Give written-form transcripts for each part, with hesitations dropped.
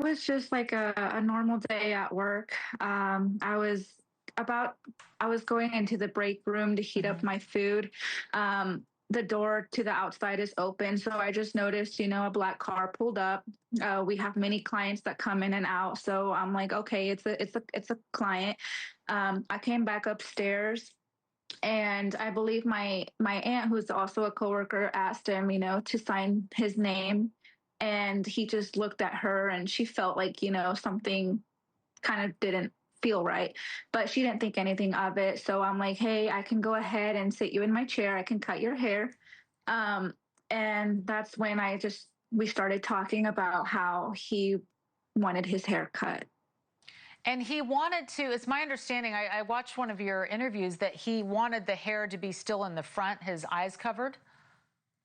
was just like a normal day at work. About, I was going into the break room to heat up Mhm. my food. The door to the outside is open, so I just noticed, a black car pulled up. We have many clients that come in and out, so I'm like, okay, it's a client. I came back upstairs, and I believe my aunt, who's also a coworker, asked him, to sign his name, and he just looked at her, and she felt like, something kind of didn't feel right, but she didn't think anything of it. So I'm like, hey, I can go ahead and sit you in my chair. I can cut your hair. Um, and that's when we started talking about how he wanted his hair cut. And he wanted to, it's my understanding, I watched one of your interviews that he wanted the hair to be still in the front, his eyes covered.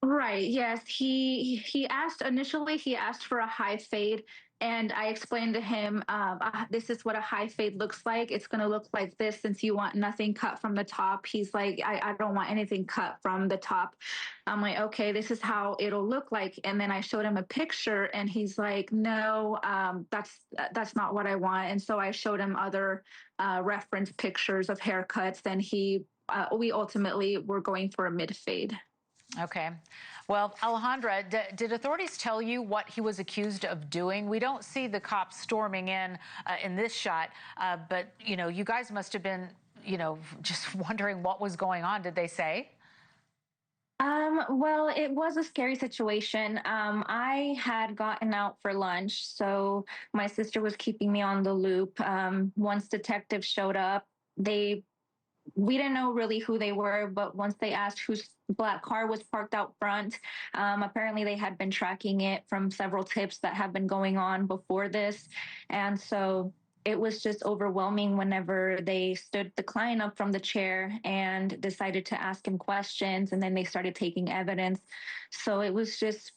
Right. Yes. He asked initially. He asked for a high fade, and I explained to him, this is what a high fade looks like. It's going to look like this since you want nothing cut from the top. He's like, I don't want anything cut from the top. I'm like, okay, this is how it'll look like. And then I showed him a picture, and he's like, no, that's not what I want. And so I showed him other reference pictures of haircuts, and we ultimately were going for a mid fade. Okay. Well, Alejandra, did authorities tell you what he was accused of doing? We don't see the cops storming in this shot, but, you guys must have been, just wondering what was going on. Did they say? Well, it was a scary situation. I had gotten out for lunch, so my sister was keeping me on the loop. Once detectives showed up, we didn't know really who they were, but once they asked whose black car was parked out front, apparently they had been tracking it from several tips that have been going on before this. And so it was just overwhelming whenever they stood the client up from the chair and decided to ask him questions, and then they started taking evidence. So it was just,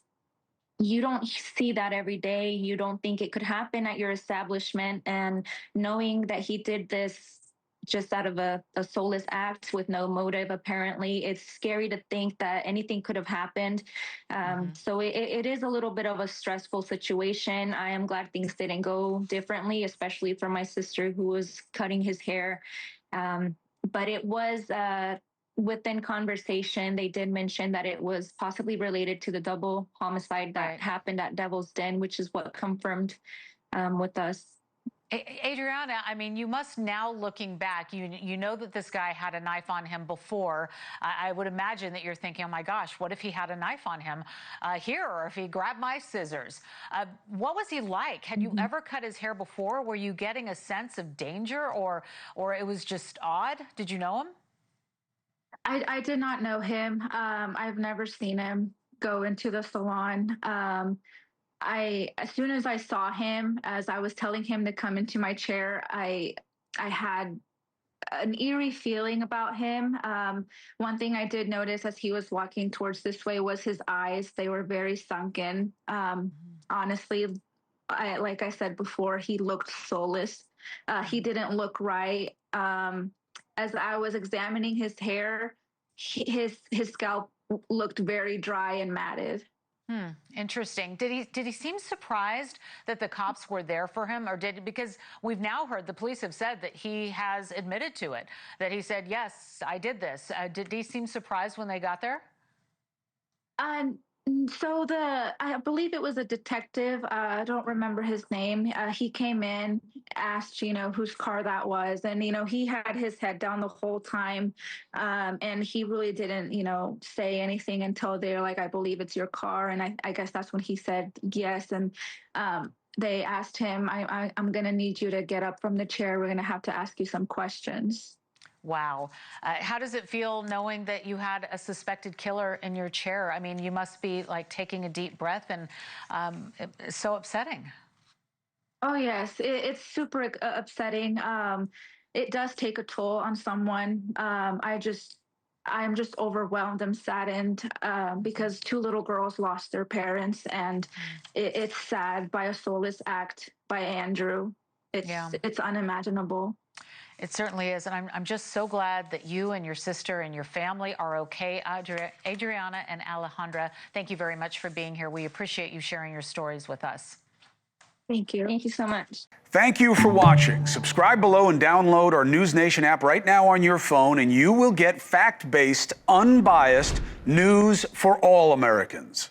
you don't see that every day. You don't think it could happen at your establishment. And knowing that he did this just out of a soulless act with no motive, apparently, it's scary to think that anything could have happened. So it is a little bit of a stressful situation. I am glad things didn't go differently, especially for my sister who was cutting his hair. But it was within conversation, they did mention that it was possibly related to the double homicide that happened at Devil's Den, which is what confirmed with us. Adriana, I mean, you must now, looking back, you know that this guy had a knife on him before. I would imagine that you're thinking, oh my gosh, what if he had a knife on him here, or if he grabbed my scissors? What was he like? Had you ever cut his hair before? Were you getting a sense of danger, or it was just odd? Did you know him? I did not know him. I've never seen him go into the salon. As soon as I saw him, as I was telling him to come into my chair, I had an eerie feeling about him. One thing I did notice as he was walking towards this way was his eyes. They were very sunken. Honestly, like I said before, he looked soulless. He didn't look right. As I was examining his hair, his scalp looked very dry and matted. Interesting. Did he seem surprised that the cops were there for him, or because we've now heard the police have said that he has admitted to it, that he said, yes, I did this. Did he seem surprised when they got there? Um, so I believe it was a detective. I don't remember his name. He came in, asked, whose car that was, and he had his head down the whole time, and he really didn't, say anything until they're like, "I believe it's your car," and I guess that's when he said yes, and they asked him, "I'm gonna need you to get up from the chair. We're gonna have to ask you some questions." Wow. How does it feel knowing that you had a suspected killer in your chair? I mean, you must be like taking a deep breath, and it's so upsetting. Oh yes, it's super upsetting. It does take a toll on someone. I'm just overwhelmed and saddened because two little girls lost their parents, and it's sad by a soulless act by Andrew. Yeah. It's unimaginable. It certainly is. And I'm just so glad that you and your sister and your family are okay. Adriana and Alejandra, thank you very much for being here. We appreciate you sharing your stories with us. Thank you. Thank you so much. Thank you for watching. Subscribe below and download our NewsNation app right now on your phone, and you will get fact-based, unbiased news for all Americans.